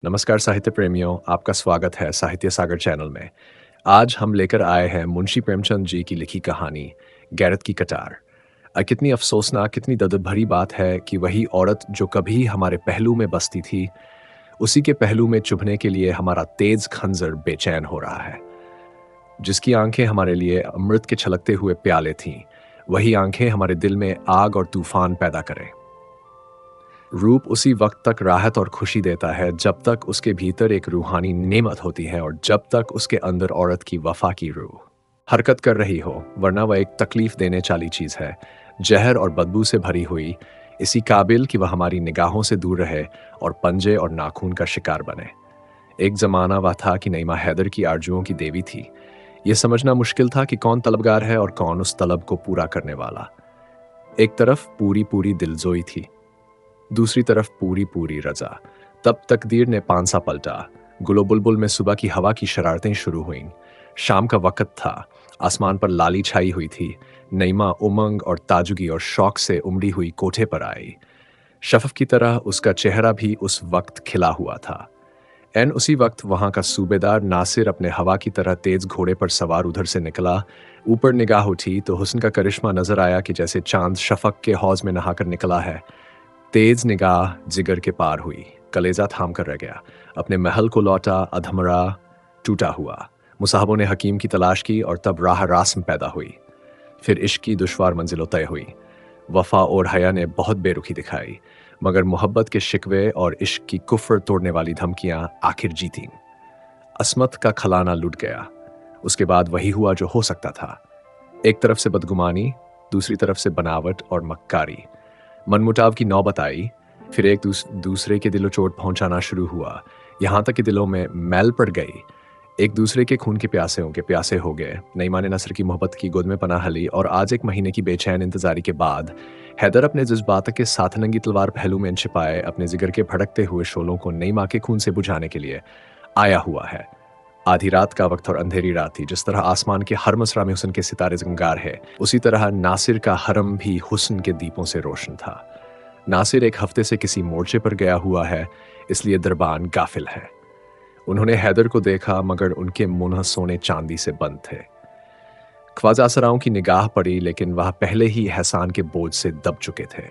नमस्कार साहित्य प्रेमियों, आपका स्वागत है साहित्य सागर चैनल में। आज हम लेकर आए हैं मुंशी प्रेमचंद जी की लिखी कहानी गैरत की कटार। कितनी अफसोसनाक, कितनी दर्द भरी बात है कि वही औरत जो कभी हमारे पहलू में बसती थी, उसी के पहलू में चुभने के लिए हमारा तेज खंजर बेचैन हो रहा है। जिसकी आंखें हमारे लिए अमृत के छलकते हुए प्याले थीं, वही आंखें हमारे दिल में आग और तूफान पैदा करें। रूप उसी वक्त तक राहत और खुशी देता है जब तक उसके भीतर एक रूहानी नेमत होती है और जब तक उसके अंदर औरत की वफा की रूह हरकत कर रही हो, वरना वह एक तकलीफ देने वाली चीज है, जहर और बदबू से भरी हुई, इसी काबिल कि वह हमारी निगाहों से दूर रहे और पंजे और नाखून का शिकार बने। एक जमाना वह था कि नईमा हैदर की आरजुओं की देवी थी। यह समझना मुश्किल था कि कौन तलबगार है और कौन उस तलब को पूरा करने वाला। एक तरफ पूरी पूरी दिलजोई थी, दूसरी तरफ पूरी पूरी रजा। तब तकदीर ने पांसा पलटा। गुलो बुलबुल में सुबह की हवा की शरारतें शुरू हुईं। शाम का वक्त था, आसमान पर लाली छाई हुई थी। नईमा उमंग और ताजुगी और शौक से उमड़ी हुई कोठे पर आई। शफफ की तरह उसका चेहरा भी उस वक्त खिला हुआ था। एन उसी वक्त वहां का सूबेदार नासिर अपने हवा की तरह तेज घोड़े पर सवार उधर से निकला। ऊपर निगाह उठी तो हुस्न का करिश्मा नजर आया कि जैसे चांद शफक के हौज में नहाकर निकला है। तेज निगाह जिगर के पार हुई, कलेजा थाम कर रह गया। अपने महल को लौटा, अधमरा, टूटा हुआ। मुसाहबों ने हकीम की तलाश की और तब राह रास्म पैदा हुई। फिर इश्क की दुश्वार मंजिलों तय हुई। वफा और हया ने बहुत बेरुखी दिखाई, मगर मोहब्बत के शिकवे और इश्क की कुफ्र तोड़ने वाली धमकियां आखिर जीतीं। अस्मत का खलाना लुट गया। उसके बाद वही हुआ जो हो सकता था। एक तरफ से बदगुमानी, दूसरी तरफ से बनावट और मक्कारी। मनमुटाव की नौबत आई। फिर एक दूसरे के दिलों चोट पहुंचाना शुरू हुआ, यहां तक कि दिलों में मैल पड़ गई। एक दूसरे के खून के प्यासे हो गए। नईमा ने नसर की मोहब्बत की गोद में पनाह ली और आज एक महीने की बेचैन इंतजारी के बाद हैदर अपने जज्बात के साथ नंगी तलवार पहलू में छिपाए अपने जिगर के भड़कते हुए शोलों को नईमा के खून से बुझाने के लिए आया हुआ है। आधी रात का वक्त और अंधेरी रात थी। जिस तरह आसमान के हर मसरा में हुस्न के सितारे जंगार है, उसी तरह नासिर का हरम भी हुस्न के दीपों से रोशन था। नासिर एक हफ्ते से किसी मोर्चे पर गया हुआ है, इसलिए दरबान गाफिल है। उन्होंने हैदर को देखा, मगर उनके मुंह सोने चांदी से बंद थे। ख्वाजा असराओं की निगाह पड़ी, लेकिन वह पहले ही एहसान के बोझ से दब चुके थे।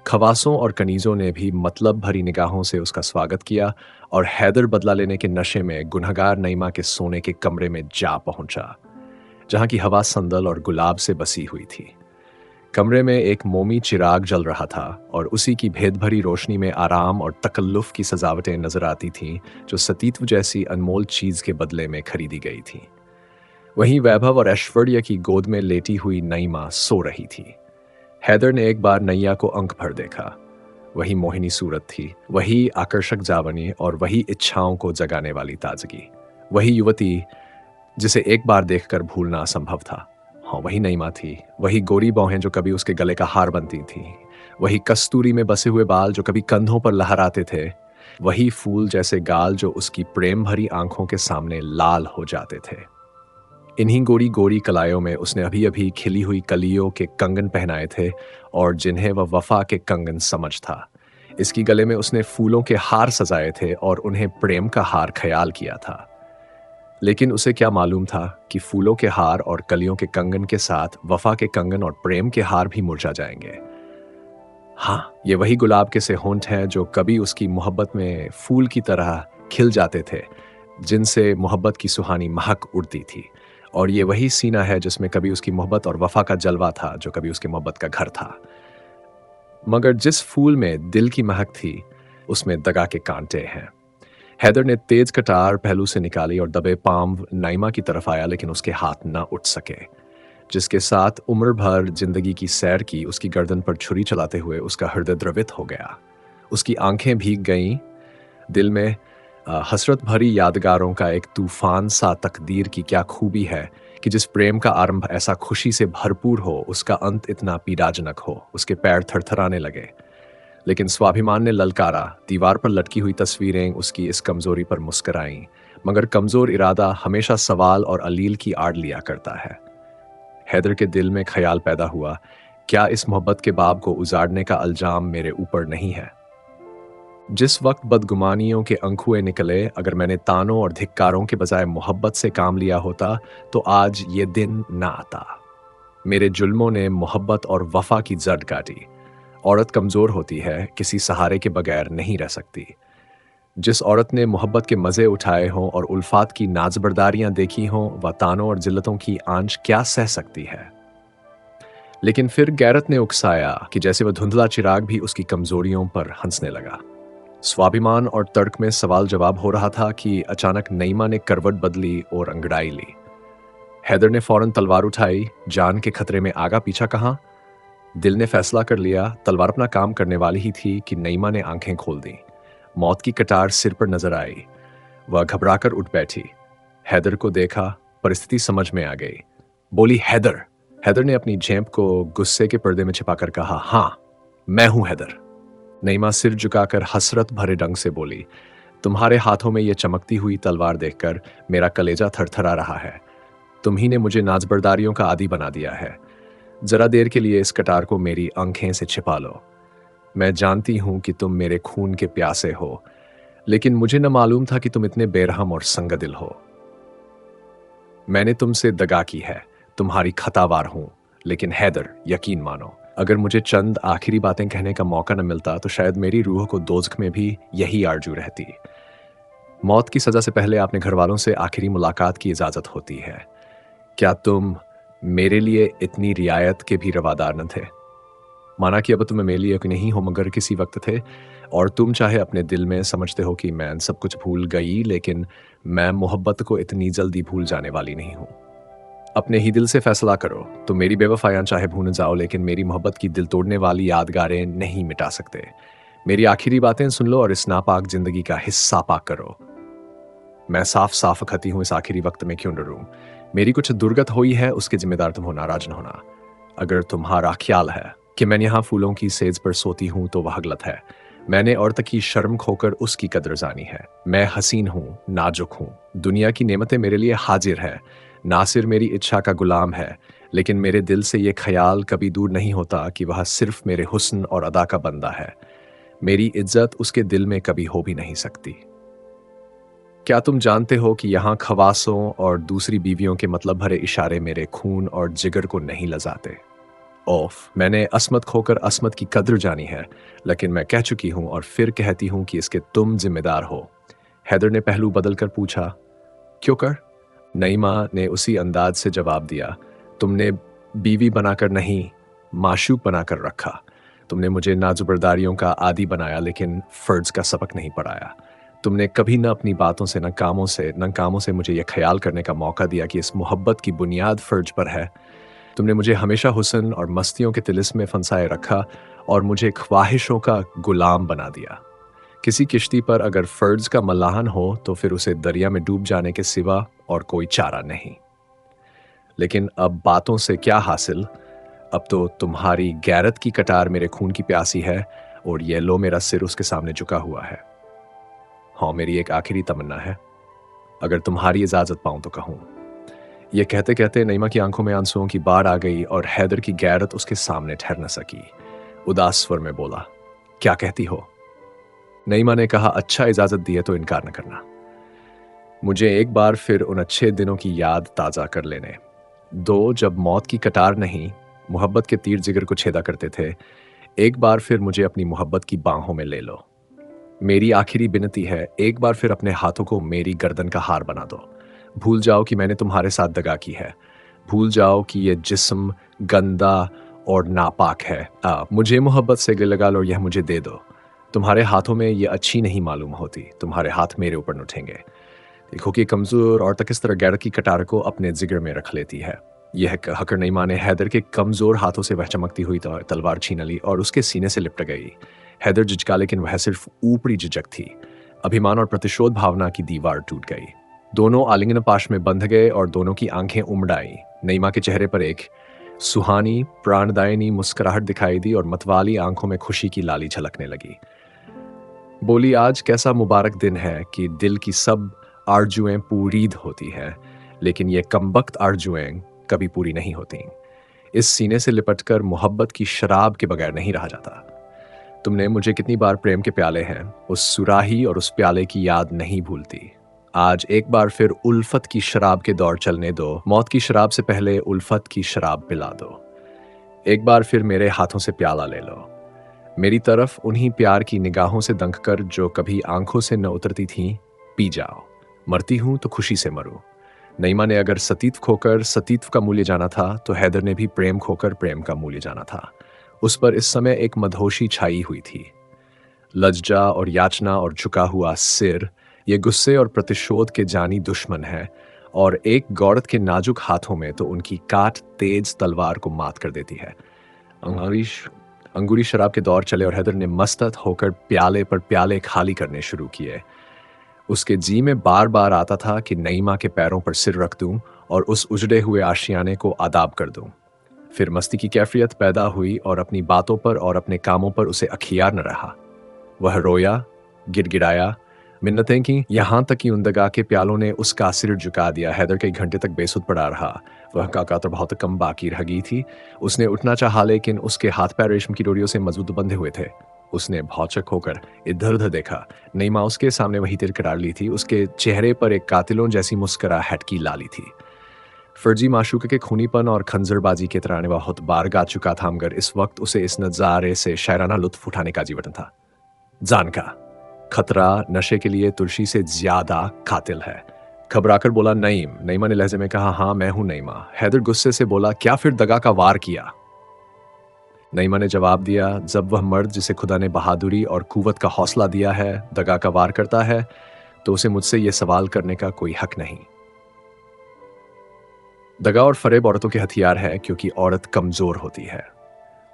खवासों और कनीजों ने भी मतलब भरी निगाहों से उसका स्वागत किया और हैदर बदला लेने के नशे में गुनहगार नईमा के सोने के कमरे में जा पहुंचा, जहां की हवा संदल और गुलाब से बसी हुई थी। कमरे में एक मोमी चिराग जल रहा था और उसी की भेद भरी रोशनी में आराम और तकल्लुफ की सजावटें नजर आती थीं, जो सतीत्व जैसी अनमोल चीज के बदले में खरीदी गई थीं। वहीं वैभव और ऐश्वर्य की गोद में लेटी हुई नईमा सो रही थी। हैदर ने एक बार नैया को अंक भर देखा। वही मोहिनी सूरत थी, वही आकर्षक जावनी और वही इच्छाओं को जगाने वाली ताजगी। वही युवती जिसे एक बार देखकर भूलना असंभव था। हाँ, वही नईमा थी। वही गोरी बौहें जो कभी उसके गले का हार बनती थीं। वही कस्तूरी में बसे हुए बाल जो कभी कंधों पर लहराते थे। वही फूल जैसे गाल जो उसकी प्रेम भरी आंखों के सामने लाल हो जाते थे। इन्हीं गोरी गोरी कलायों में उसने अभी अभी खिली हुई कलियों के कंगन पहनाए थे और जिन्हें वह वफा के कंगन समझ था। इसकी गले में उसने फूलों के हार सजाए थे और उन्हें प्रेम का हार ख्याल किया था। लेकिन उसे क्या मालूम था कि फूलों के हार और कलियों के कंगन के साथ वफा के कंगन और प्रेम के हार भी मुरझा जाएंगे। हाँ, ये वही गुलाब के से होंठ हैं जो कभी उसकी मोहब्बत में फूल की तरह खिल जाते थे, जिनसे मोहब्बत की सुहानी महक उड़ती थी। और ये वही सीना है जिसमें कभी उसकी मोहब्बत और वफा का जलवा था, जो कभी उसकी मोहब्बत का घर था। मगर जिस फूल में दिल की महक थी, उसमें दगा के कांटे हैं। हैदर ने तेज कटार पहलू से निकाली और दबे पांव नाइमा की तरफ आया, लेकिन उसके हाथ न उठ सके। जिसके साथ उम्र भर जिंदगी की सैर की, उसकी गर्दन पर छुरी चलाते हुए उसका हृदय द्रवित हो गया। उसकी आंखें भीग गईं। दिल में हसरत भरी यादगारों का एक तूफान सा। तकदीर की क्या खूबी है कि जिस प्रेम का आरंभ ऐसा खुशी से भरपूर हो, उसका अंत इतना पीड़ाजनक हो। उसके पैर थरथराने लगे, लेकिन स्वाभिमान ने ललकारा। दीवार पर लटकी हुई तस्वीरें उसकी इस कमजोरी पर मुस्कराईं, मगर कमजोर इरादा हमेशा सवाल और अलील की आड़ लिया करता है। हैदर के दिल में ख्याल पैदा हुआ, क्या इस मोहब्बत के बाब को उजाड़ने का इल्जाम मेरे ऊपर नहीं है? जिस वक्त बदगुमानियों के अंकुए निकले, अगर मैंने तानों और धिक्कारों के बजाय मोहब्बत से काम लिया होता, तो आज ये दिन ना आता। मेरे जुल्मों ने मोहब्बत और वफा की जड़ काटी। औरत कमज़ोर होती है, किसी सहारे के बगैर नहीं रह सकती। जिस औरत ने मोहब्बत के मज़े उठाए हों और उल्फात की नाज़बरदारियां देखी हों, वह तानों और जिल्लतों की आंच क्या सह सकती है। लेकिन फिर गैरत ने उकसाया कि जैसे वह धुंधला चिराग भी उसकी कमज़ोरियों पर हंसने लगा। स्वाभिमान और तर्क में सवाल जवाब हो रहा था कि अचानक नईमा ने करवट बदली और अंगड़ाई ली। हैदर ने फौरन तलवार उठाई। जान के खतरे में आगा पीछा कहाँ। दिल ने फैसला कर लिया, तलवार अपना काम करने वाली ही थी कि नईमा ने आंखें खोल दी। मौत की कटार सिर पर नजर आई। वह घबराकर उठ बैठी। हैदर को देखा, परिस्थिति समझ में आ गई। बोली, हैदर। हैदर ने अपनी झेंप को गुस्से के पर्दे में छिपाकर कहा, हाँ, मैं हूं हैदर। नईमा सिर झुकाकर हसरत भरे ढंग से बोली, तुम्हारे हाथों में यह चमकती हुई तलवार देखकर मेरा कलेजा थरथरा रहा है। तुम ही ने मुझे नाजबरदारियों का आदी बना दिया है। जरा देर के लिए इस कटार को मेरी आंखें से छिपा लो। मैं जानती हूं कि तुम मेरे खून के प्यासे हो, लेकिन मुझे न मालूम था कि तुम इतने बेरहम और संगदिल हो। मैंने तुमसे दगा की है, तुम्हारी खतावार हूं, लेकिन हैदर, यकीन मानो, अगर मुझे चंद आखिरी बातें कहने का मौका न मिलता तो शायद मेरी रूह को दोज़ख में भी यही आरजू रहती। मौत की सजा से पहले अपने घर वालों से आखिरी मुलाकात की इजाजत होती है। क्या तुम मेरे लिए इतनी रियायत के भी रवादार न थे? माना कि अब तुम मेरे लिए नहीं हो मगर किसी वक्त थे, और तुम चाहे अपने दिल में समझते हो कि मैं सब कुछ भूल गई, लेकिन मैं मोहब्बत को इतनी जल्दी भूल जाने वाली नहीं हूं। अपने ही दिल से फैसला करो। तुम मेरी बेवफाइयां चाहे भूल जाओ, लेकिन मेरी मोहब्बत की दिल तोड़ने वाली यादगारें नहीं मिटा सकते। मेरी आखिरी बातें सुन लो और इस नापाक जिंदगी का हिस्सा पाक करो। मैं साफ साफ खती हूं, इस आखिरी वक्त में क्यों डरूं। मेरी कुछ दुर्गत हुई है, उसके जिम्मेदार तुम हो, नाराज न होना। अगर तुम्हारा ख्याल है कि मैं यहाँ फूलों की सेज पर सोती हूं तो वह गलत है। मैंने औरत की शर्म खोकर उसकी कदर जानी है। मैं हसीन हूं, नाजुक हूं। दुनिया की नेमतें मेरे लिए हाजिर है। नासिर मेरी इच्छा का गुलाम है, लेकिन मेरे दिल से ये ख्याल कभी दूर नहीं होता कि वह सिर्फ मेरे हुस्न और अदा का बंदा है। मेरी इज्जत उसके दिल में कभी हो भी नहीं सकती। क्या तुम जानते हो कि यहाँ खवासों और दूसरी बीवियों के मतलब भरे इशारे मेरे खून और जिगर को नहीं लजाते। ओफ, मैंने असमत खोकर असमत की कद्र जानी है, लेकिन मैं कह चुकी हूं और फिर कहती हूं कि इसके तुम जिम्मेदार हो। हैदर ने पहलू बदलकर पूछा, क्यों कर? नईमा ने उसी अंदाज से जवाब दिया, तुमने बीवी बनाकर नहीं, माशूक बनाकर रखा। तुमने मुझे नाजुबरदारियों का आदी बनाया, लेकिन फर्ज का सबक नहीं पढ़ाया। तुमने कभी न अपनी बातों से, न कामों से मुझे यह ख्याल करने का मौका दिया कि इस मोहब्बत की बुनियाद फर्ज पर है। तुमने मुझे हमेशा हुस्न और मस्तियों के तिलिस्म में फंसाए रखा और मुझे ख्वाहिशों का गुलाम बना दिया। किसी किश्ती पर अगर फर्ज का मल्लाहन हो तो फिर उसे दरिया में डूब जाने के सिवा और कोई चारा नहीं। लेकिन अब बातों से क्या हासिल। अब तो तुम्हारी गैरत की कटार मेरे खून की प्यासी है, और ये लो मेरा सिर उसके सामने झुका हुआ है। हाँ, मेरी एक आखिरी तमन्ना है, अगर तुम्हारी इजाजत पाऊं तो कहूं। यह कहते कहते नईमा की आंखों में आंसुओं की बाढ़ आ गई और हैदर की गैरत उसके सामने ठहर न सकी। उदास स्वर में बोला, क्या कहती हो? नईमा ने कहा, अच्छा, इजाजत दी है तो इनकार न करना। मुझे एक बार फिर उन अच्छे दिनों की याद ताजा कर लेने दो, जब मौत की कटार नहीं, मोहब्बत के तीर जिगर को छेदा करते थे। एक बार फिर मुझे अपनी मोहब्बत की बाहों में ले लो। मेरी आखिरी विनती है, एक बार फिर अपने हाथों को मेरी गर्दन का हार बना दो। भूल जाओ कि मैंने तुम्हारे साथ दगा की है। भूल जाओ कि यह जिस्म गंदा और नापाक है। मुझे मोहब्बत से गले लगा लो, यह मुझे दे दो। तुम्हारे हाथों में यह अच्छी नहीं मालूम होती, तुम्हारे हाथ मेरे ऊपर उठेंगे। देखो कि कमजोर औरत किस तरह गैरत की कटार को अपने जिगर में रख लेती है। यह कहकर नईमा ने हैदर के कमजोर हाथों से वह चमकती हुई तलवार छीन ली और उसके सीने से लिपट गई। हैदर झिझका, लेकिन वह सिर्फ ऊपरी झिझक थी। अभिमान और प्रतिशोध भावना की दीवार टूट गई। दोनों आलिंगन पाश में बंध गए और दोनों की आंखें उमड़ आईं। नईमा के चेहरे पर एक सुहानी, प्राणदायिनी मुस्कुराहट दिखाई दी और मतवाली आंखों में खुशी की लाली झलकने लगी। बोली, आज कैसा मुबारक दिन है कि दिल की सब आरजुएं पूरीद होती हैं, लेकिन ये कमबख्त आरजुएं कभी पूरी नहीं होती। इस सीने से लिपटकर मोहब्बत की शराब के बगैर नहीं रहा जाता। तुमने मुझे कितनी बार प्रेम के प्याले हैं, उस सुराही और उस प्याले की याद नहीं भूलती। आज एक बार फिर उल्फत की शराब के दौर चलने दो, मौत की शराब से पहले उल्फत की शराब पिला दो। एक बार फिर मेरे हाथों से प्याला ले लो, मेरी तरफ उन्हीं प्यार की निगाहों से दंक कर जो कभी आंखों से न उतरती थीं, पी जाओ। मरती हूं तो खुशी से मरूं। नईमा ने अगर सतीत्व खोकर सतीत्व का मूल्य जाना था, तो हैदर ने भी प्रेम खोकर प्रेम का मूल्य जाना था। उस पर इस समय एक मदहोशी छाई हुई थी। लज्जा और याचना और झुका हुआ सिर, ये गुस्से और प्रतिशोध के जानी दुश्मन है, और एक गौरत के नाजुक हाथों में तो उनकी काट तेज तलवार को मात कर देती है। अंगूरी शराब के दौर चले और हैदर ने मस्तत होकर प्याले पर प्याले खाली करने शुरू किए। उसके जी में बार बार आता था कि नईमा के पैरों पर सिर रख दूं और उस उजड़े हुए आशियाने को आदाब कर दूं। फिर मस्ती की कैफियत पैदा हुई और अपनी बातों पर और अपने कामों पर उसे अखियार न रहा। वह रोया, गिड़गिड़ाया, मिन्नतें की, यहां तक कि उन दगा के प्यालों ने उसका सिर झुका दिया। हैदर कई घंटे तक बेसुध पड़ा रहा। वह काका बहुत कम बाकी रह गई थी। उसने उठना चाहा, लेकिन उसके हाथ पैर रेशम की डोरियों से मजबूत बंधे हुए थे। उसने भौचक होकर इधर उधर देखा। नईमा उसके सामने वही तिरकरार ली थी। उसके चेहरे पर एक कातिलों जैसी मुस्कुराहट की लाली थी। फर्जी माशूके के खूनीपन और खंजरबाजी के तराने बहुत बार गा चुका था, मगर इस वक्त उसे इस नजारे से शायराना लुत्फ उठाने का जीवन था। जान का खतरा नशे के लिए तुलसी से ज्यादा कातिल है। घबराकर बोला नईम। नईमा ने लहजे में कहा, हाँ मैं हूं नईमा। हैदर गुस्से से बोला, क्या फिर दगा का वार किया? नईमा ने जवाब दिया, जब वह मर्द जिसे खुदा ने बहादुरी और कुव्वत का हौसला दिया है दगा का वार करता है, तो उसे मुझसे यह सवाल करने का कोई हक नहीं। दगा और फरेब औरतों के हथियार है, क्योंकि औरत कमजोर होती है।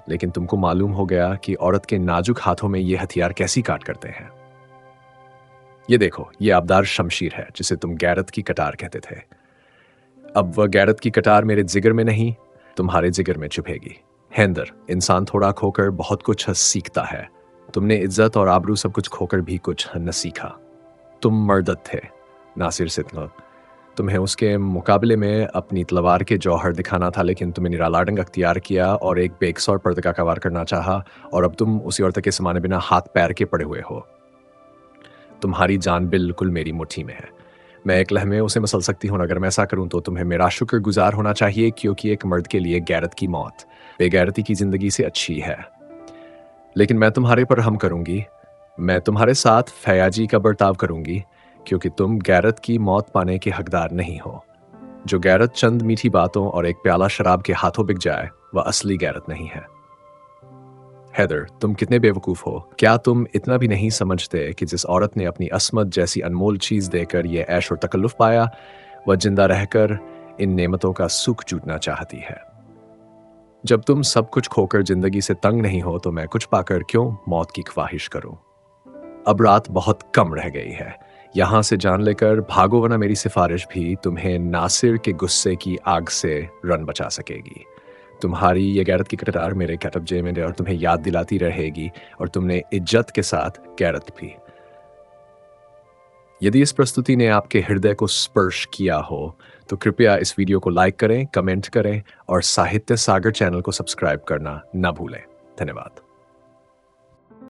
लेकिन तुमको मालूम हो गया कि औरत के नाजुक हाथों में ये हथियार कैसी काट करते हैं। ये देखो, ये आबदार शमशीर है जिसे तुम गैरत की कटार कहते थे। अब वह गैरत की कटार मेरे जिगर में नहीं, तुम्हारे जिगर में चुभेगी। हैदर, इंसान थोड़ा खोकर बहुत कुछ सीखता है। तुमने इज्जत और आबरू सब कुछ खोकर भी कुछ न सीखा। तुम मर्दत थे, नासिर सिद्दीकी। तुम्हें उसके मुकाबले में अपनी तलवार के जौहर दिखाना था, लेकिन तुमने निराला ढंग अख्तियार किया और एक बेकसौर पर्दका का वार करना चाहा, और अब तुम उसी औरत के समाने बिना हाथ पैर के पड़े हुए हो। तुम्हारी जान बिल्कुल मेरी मुट्ठी में है। मैं एक लम्हे उसे मसल सकती हूँ। अगर मैं ऐसा करूँ तो तुम्हें मेरा शुक्रगुजार होना चाहिए, क्योंकि एक मर्द के लिए गैरत की मौत बेगैरती की जिंदगी से अच्छी है। लेकिन मैं तुम्हारे पर हम करूंगी। मैं तुम्हारे साथ फयाजी का बर्ताव करूंगी, क्योंकि तुम गैरत की मौत पाने के हकदार नहीं हो। जो गैरत चंद मीठी बातों और एक प्याला शराब के हाथों बिक जाए, वह असली गैरत नहीं है। हैदर, तुम कितने बेवकूफ हो। क्या तुम इतना भी नहीं समझते कि जिस औरत ने अपनी असमत जैसी अनमोल चीज देकर यह ऐश और तकल्लुफ पाया, वह जिंदा रहकर इन नेमतों का सुख जूटना चाहती है। जब तुम सब कुछ खोकर जिंदगी से तंग नहीं हो, तो मैं कुछ पाकर क्यों मौत की ख्वाहिश करूं। अब रात बहुत कम रह गई है। यहां से जान लेकर भागो, वरना मेरी सिफारिश भी तुम्हें नासिर के गुस्से की आग से रन बचा सकेगी। तुम्हारी ये गैरत की कटार मेरे कैटअप में और तुम्हें याद दिलाती रहेगी, और तुमने इज्जत के साथ गैरत भी। यदि इस प्रस्तुति ने आपके हृदय को स्पर्श किया हो, तो कृपया इस वीडियो को लाइक करें, कमेंट करें और साहित्य सागर चैनल को सब्सक्राइब करना न भूलें। धन्यवाद।